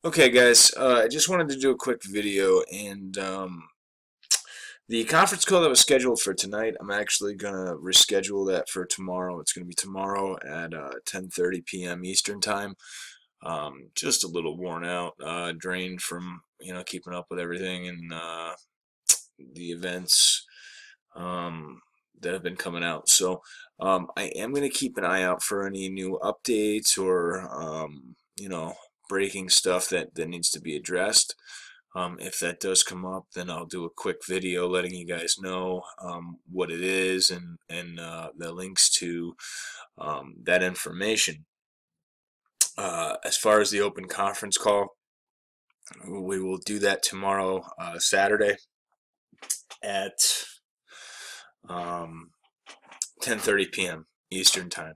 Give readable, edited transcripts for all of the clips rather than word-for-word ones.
Okay, guys, I just wanted to do a quick video, and the conference call that was scheduled for tonight, I'm actually gonna reschedule that for tomorrow. It's gonna be tomorrow at 10:30 p.m. Eastern time. Just a little worn out, drained from keeping up with everything and the events that have been coming out. So I am gonna keep an eye out for any new updates or breaking stuff that needs to be addressed. If that does come up, then I'll do a quick video letting you guys know what it is and the links to that information. As far as the open conference call, we will do that tomorrow, Saturday at 10:30 p.m. Eastern time.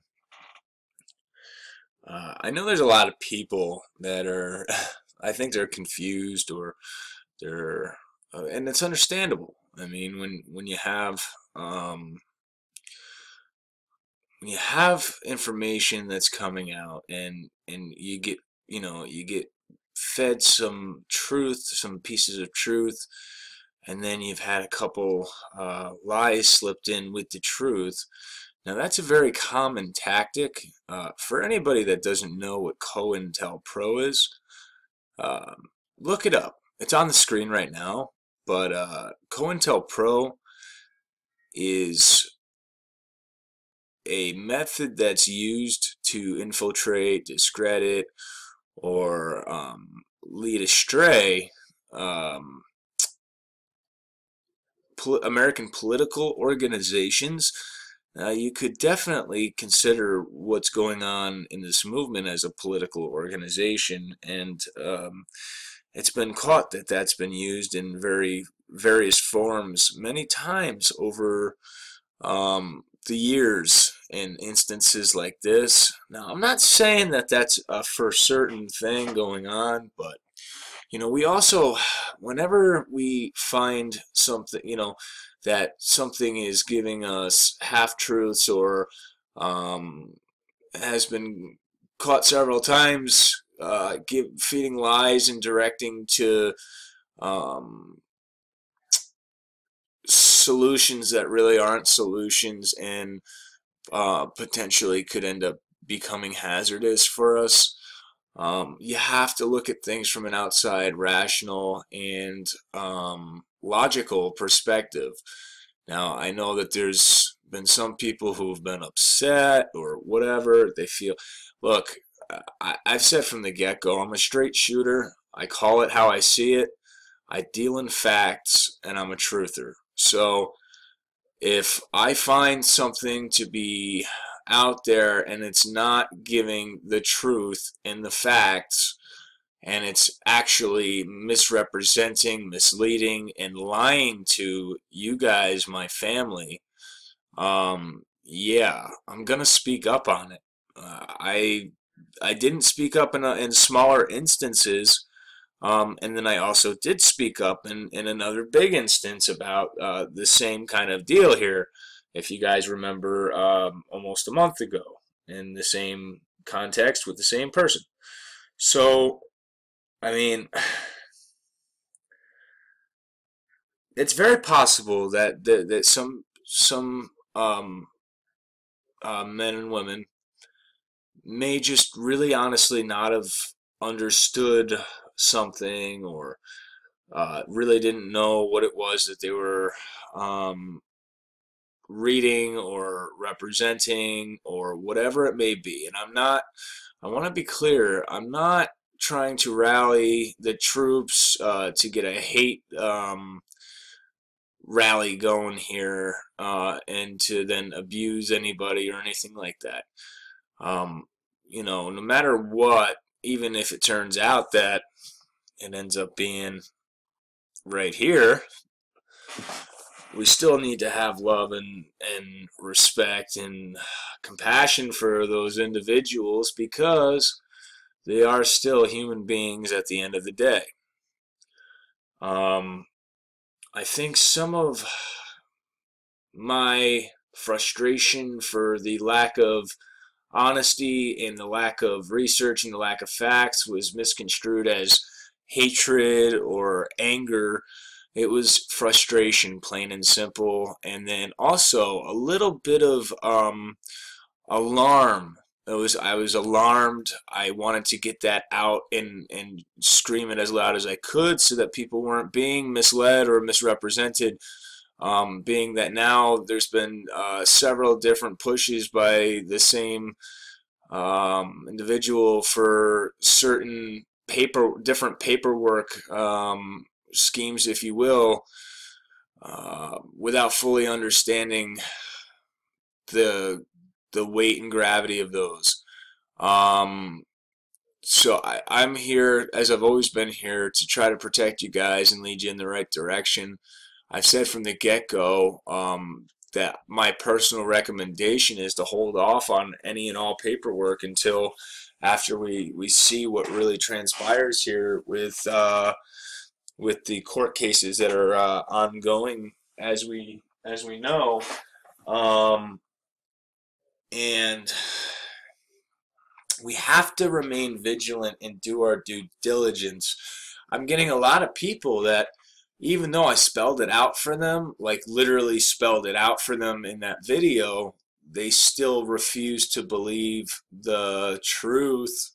I know there's a lot of people that are, I think they're confused or they're, and it's understandable. I mean, um, when you have information that's coming out and you get fed some truth, some pieces of truth, and then you've had a couple lies slipped in with the truth. Now that's a very common tactic. For anybody that doesn't know what COINTELPRO is, look it up. It's on the screen right now, but COINTELPRO is a method that's used to infiltrate, discredit, or lead astray American political organizations. You could definitely consider what's going on in this movement as a political organization, and it's been caught that that's been used in various forms many times over the years in instances like this. Now, I'm not saying that that's a for certain thing going on, but we also, whenever we find something, that something is giving us half truths or um, has been caught several times, feeding lies and directing to um, solutions that really aren't solutions and potentially could end up becoming hazardous for us. You have to look at things from an outside, rational, and logical perspective. Now, I know that there's been some people who've been upset or whatever. They feel, look, I've said from the get-go, I'm a straight shooter. I call it how I see it. I deal in facts, and I'm a truther. So if I find something to be out there and it's not giving the truth and the facts, and it's actually misrepresenting, misleading, and lying to you guys, my family, yeah, I'm gonna speak up on it. I didn't speak up in smaller instances, and then I also did speak up in another big instance about the same kind of deal here, if you guys remember, almost a month ago, in the same context with the same person. So, I mean, it's very possible that some men and women may just really honestly not have understood something or really didn't know what it was that they were um, reading or representing or whatever it may be. And I want to be clear, I'm not trying to rally the troops to get a hate rally going here and to then abuse anybody or anything like that. Um, no matter what, even if it turns out that it ends up being right here, we still need to have love and respect and compassion for those individuals because they are still human beings at the end of the day. Um, I think some of my frustration for the lack of honesty and the lack of research and the lack of facts was misconstrued as hatred or anger. It was frustration, plain and simple, and then also a little bit of alarm. I was alarmed. I wanted to get that out and scream it as loud as I could so that people weren't being misled or misrepresented. Being that now there's been several different pushes by the same individual for certain different paperwork schemes, if you will, without fully understanding the weight and gravity of those. So I'm here, as I've always been here, to try to protect you guys and lead you in the right direction. I've said from the get-go that my personal recommendation is to hold off on any and all paperwork until after we see what really transpires here with the court cases that are ongoing, as we know. And we have to remain vigilant and do our due diligence. I'm getting a lot of people that, even though I spelled it out for them, like literally spelled it out for them in that video, they still refuse to believe the truth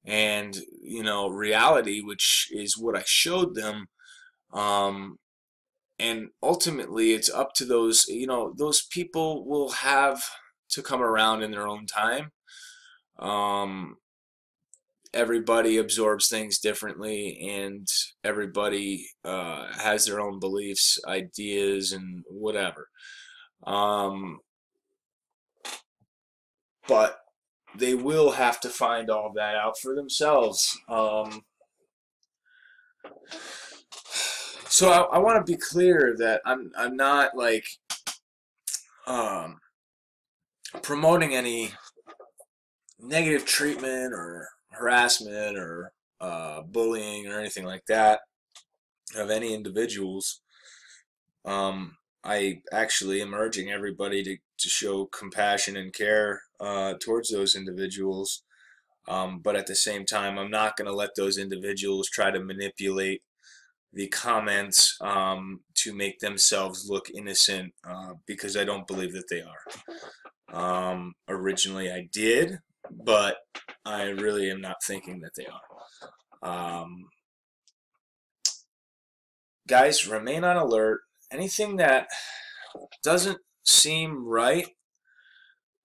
and, you know, reality, which is what I showed them. And ultimately, it's up to those, you know, those people will have to come around in their own time. Everybody absorbs things differently, and everybody has their own beliefs, ideas, and whatever. But they will have to find all that out for themselves. So I want to be clear that I'm not like promoting any negative treatment or harassment or bullying or anything like that of any individuals. I actually am urging everybody to show compassion and care towards those individuals. But at the same time, I'm not going to let those individuals try to manipulate the comments to make themselves look innocent, because I don't believe that they are. Originally I did, but I really am not thinking that they are. Guys, remain on alert. Anything that doesn't seem right,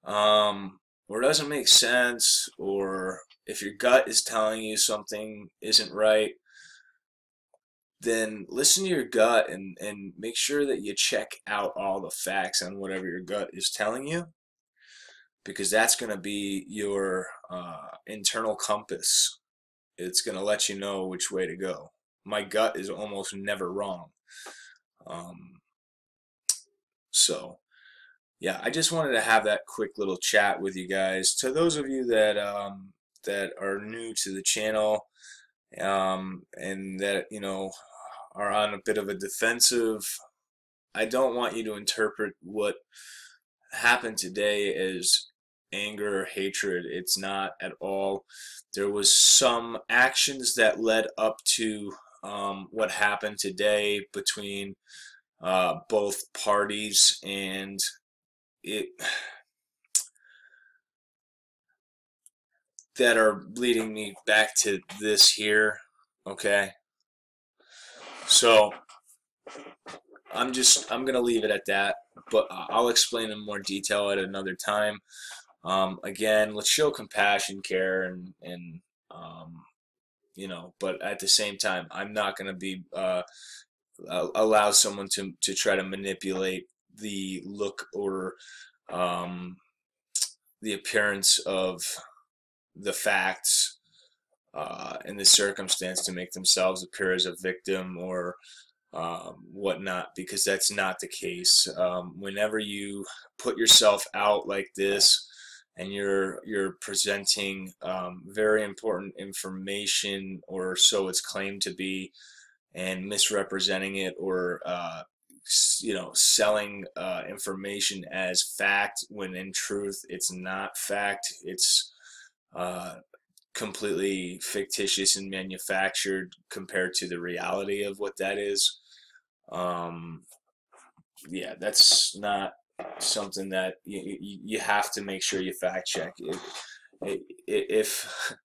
or doesn't make sense, or if your gut is telling you something isn't right, then listen to your gut and make sure that you check out all the facts on whatever your gut is telling you, because that's going to be your internal compass. It's going to let you know which way to go. My gut is almost never wrong. So yeah, I just wanted to have that quick little chat with you guys. To those of you that that are new to the channel, and that, you know, are on a bit of a defensive, I don't want you to interpret what happened today as anger or hatred. It's not at all. There was some actions that led up to what happened today between both parties, and it that are leading me back to this here. Okay, so I'm gonna leave it at that, but I'll explain in more detail at another time. Again, let's show compassion, care, and you know, but at the same time, I'm not gonna be allow someone to try to manipulate the look or the appearance of the facts and the circumstance to make themselves appear as a victim or whatnot, because that's not the case. Whenever you put yourself out like this and you're presenting very important information, or so it's claimed to be, and misrepresenting it or selling information as fact when in truth it's not fact. It's completely fictitious and manufactured compared to the reality of what that is. Yeah, that's not something that you have to make sure you fact check. If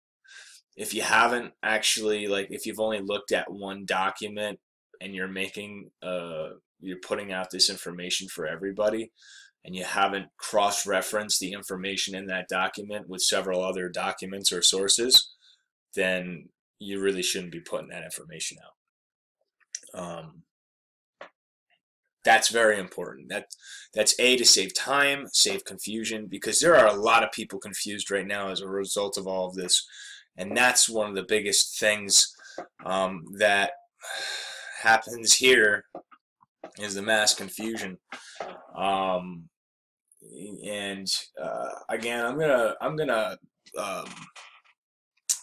if you haven't actually, like, if you've only looked at one document and you're putting out this information for everybody, and you haven't cross-referenced the information in that document with several other documents or sources, then you really shouldn't be putting that information out. That's very important. That's to save time, save confusion, because there are a lot of people confused right now as a result of all of this, and that's one of the biggest things that happens here is the mass confusion. And again, I'm gonna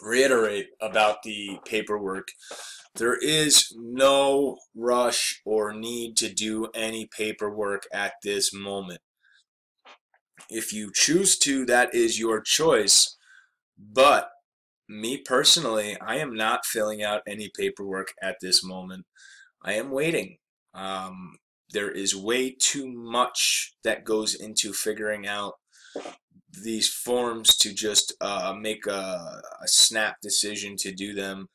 reiterate about the paperwork. There is no rush or need to do any paperwork at this moment. If you choose to, that is your choice. But me personally, I am not filling out any paperwork at this moment. I am waiting. There is way too much that goes into figuring out these forms to just make a snap decision to do them.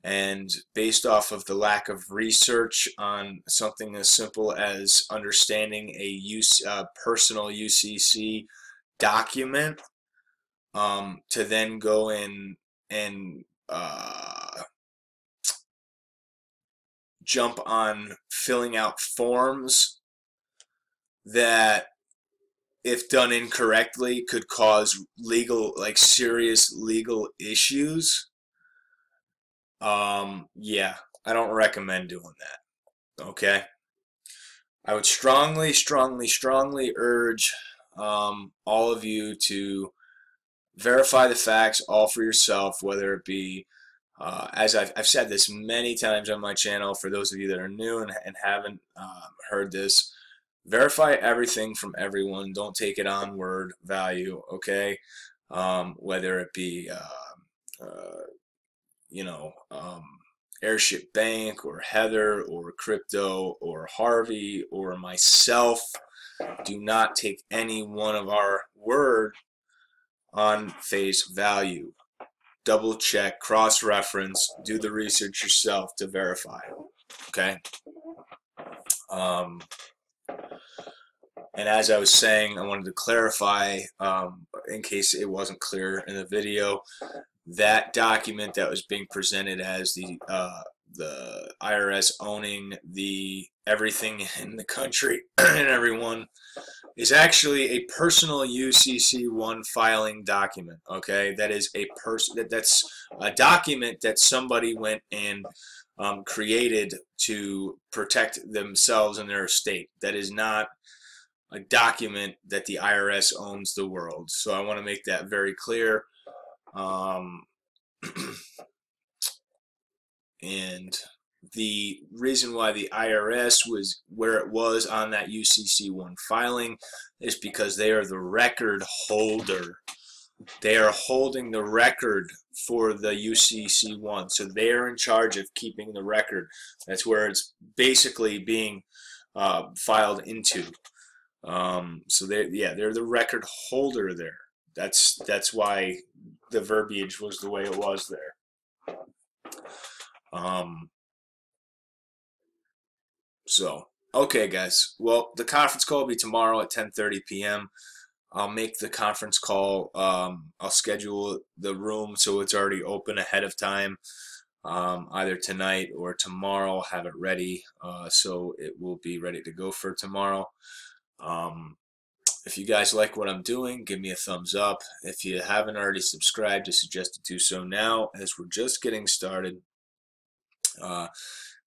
And based off of the lack of research on something as simple as understanding a personal UCC document, to then go in and jump on filling out forms that, if done incorrectly, could cause serious legal issues. Yeah, I don't recommend doing that. Okay, I would strongly urge all of you to verify the facts all for yourself, whether it be as I've said this many times on my channel. For those of you that are new and haven't heard this, verify everything from everyone. Don't take it on word value, okay? Whether it be Airship Bank or Heather or Crypto or Harvey or myself, do not take any one of our word on face value. Double check, cross-reference, do the research yourself to verify, okay? And as I was saying, I wanted to clarify, in case it wasn't clear in the video, that document that was being presented as the IRS owning everything in the country and everyone is actually a personal UCC1 filing document. Okay, that is that's a document that somebody went and created to protect themselves and their estate. That is not a document that the IRS owns the world. So I want to make that very clear. And the reason why the IRS was where it was on that UCC1 filing is because they are the record holder. They are holding the record for the UCC1, so they are in charge of keeping the record. That's where it's basically being filed into. So they're the record holder there. That's why the verbiage was the way it was there. So, okay, guys. Well, the conference call will be tomorrow at 10:30 p.m. I'll make the conference call. I'll schedule the room so it's already open ahead of time, either tonight or tomorrow. I'll have it ready, so it will be ready to go for tomorrow. If you guys like what I'm doing, give me a thumbs up. If you haven't already subscribed, I suggest to do so now, as we're just getting started.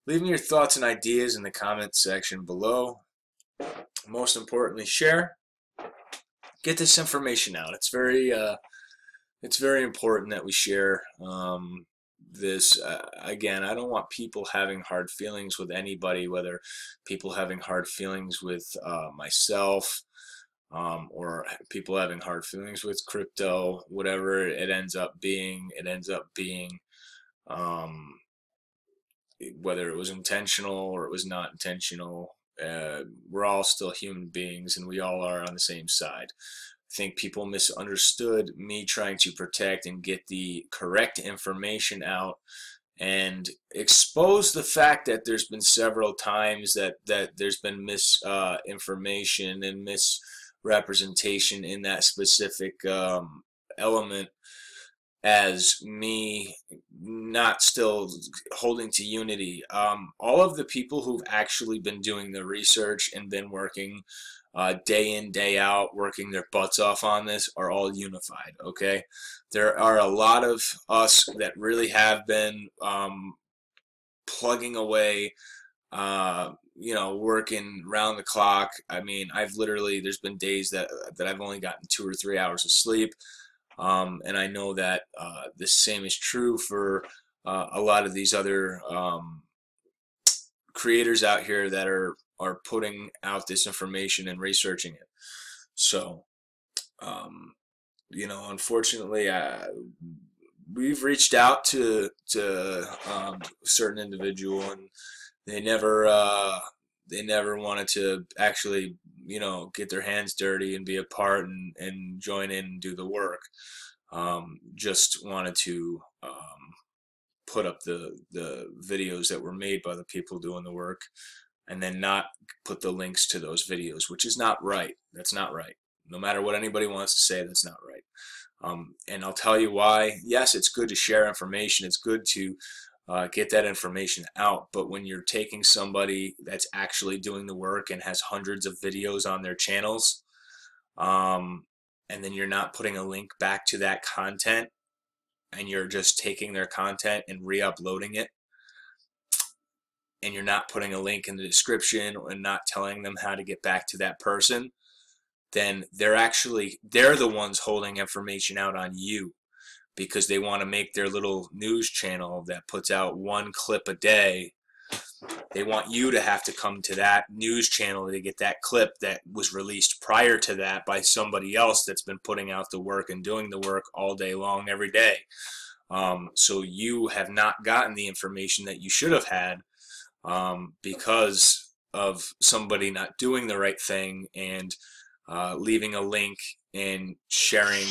Leave me your thoughts and ideas in the comment section below. Most importantly, share. Get this information out. It's very important that we share this. Again, I don't want people having hard feelings with anybody, whether people having hard feelings with myself, or people having hard feelings with crypto, whatever it ends up being, um, whether it was intentional or it was not intentional. We're all still human beings, and we all are on the same side. I think people misunderstood me trying to protect and get the correct information out and expose the fact that there's been several times that there's been misinformation and misrepresentation in that specific element, as me not still holding to unity. All of the people who've actually been doing the research and been working day in, day out, working their butts off on this are all unified, okay? There are a lot of us that really have been plugging away, working round the clock. I mean, there's been days that I've only gotten 2 or 3 hours of sleep. And I know that the same is true for a lot of these other creators out here that are putting out this information and researching it. So, unfortunately, we've reached out to a certain individual, and they never wanted to actually, get their hands dirty and be a part and join in and do the work. Just wanted to put up the videos that were made by the people doing the work, and then not put the links to those videos, which is not right. That's not right. No matter what anybody wants to say, that's not right. And I'll tell you why. Yes, it's good to share information. It's good to get that information out. But when you're taking somebody that's actually doing the work and has hundreds of videos on their channels, and then you're not putting a link back to that content, and you're just taking their content and re-uploading it, and you're not putting a link in the description and not telling them how to get back to that person, then they're the ones holding information out on you, because they want to make their little news channel that puts out 1 clip a day. They want you to have to come to that news channel to get that clip that was released prior to that by somebody else that's been putting out the work and doing the work all day long, every day. So you have not gotten the information that you should have had, because of somebody not doing the right thing and leaving a link and sharing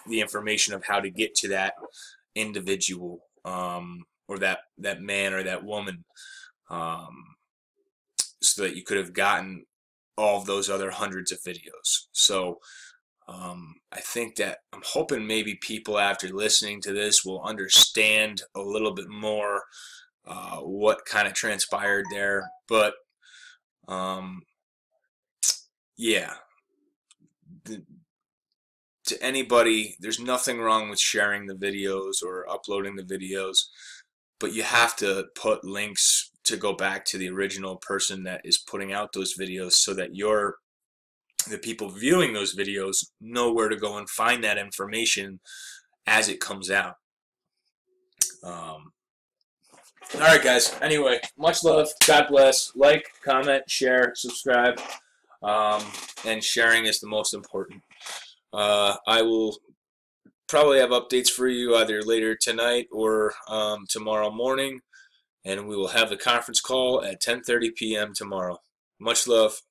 the information of how to get to that individual, or that man or that woman, so that you could have gotten all of those other hundreds of videos. So I think that I'm hoping maybe people after listening to this will understand a little bit more what kind of transpired there. But yeah, to anybody, there's nothing wrong with sharing the videos or uploading the videos, but you have to put links to go back to the original person that is putting out those videos, so that the people viewing those videos know where to go and find that information as it comes out. Alright guys, anyway, much love, God bless, like, comment, share, subscribe, and sharing is the most important. I will probably have updates for you either later tonight or tomorrow morning, and we will have the conference call at 10:30 p.m. tomorrow. Much love.